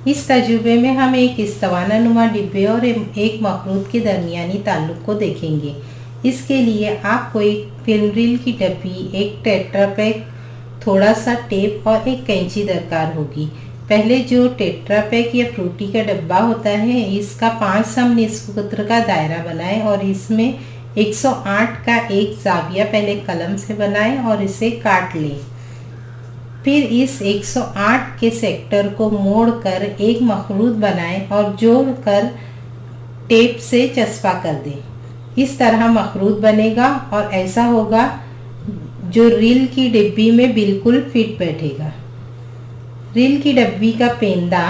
इस तजुर्बे में हम एक इस्तवाना नुमा डिब्बे और एक मखरूद के दरमियानी ताल्लुक़ को देखेंगे। इसके लिए आपको एक फिल्म रील की डब्बी, एक टेट्रा पैक, थोड़ा सा टेप और एक कैंची दरकार होगी। पहले जो टेट्रा पैक या फ्रूटी का डब्बा होता है, इसका 5 सम निस्फ कुत्र का दायरा बनाएं और इसमें 108 का एक जाविया पहले कलम से बनाएं और इसे काट लें। फिर इस 108 के सेक्टर को मोड़कर एक मखरूद बनाएं और जोड़कर टेप से चस्पा कर दें। इस तरह मखरूद बनेगा और ऐसा होगा जो रील की डिब्बी में बिल्कुल फिट बैठेगा। रील की डब्बी का पेंदा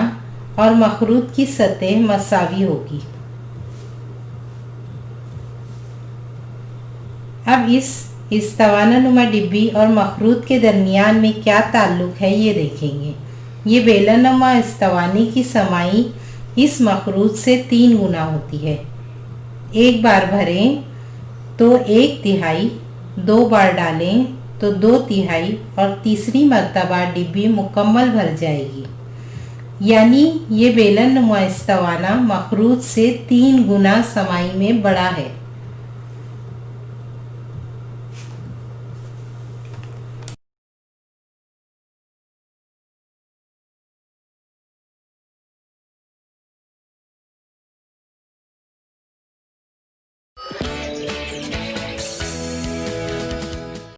और मखरूद की सतह मसावी होगी। अब इस इस्तवाना नुमा डिब्बी और मखरूद के दरमियान में क्या ताल्लुक़ है ये देखेंगे। ये बेलनुमा इस्तवानी की समाई इस मखरूद से 3 गुना होती है। एक बार भरें तो 1/3, 2 बार डालें तो 2/3 और तीसरी मर्तबा डिब्बी मुकम्मल भर जाएगी। यानी ये बेलनुमा इस्तवाना मखरूद से 3 गुना समाई में बड़ा है।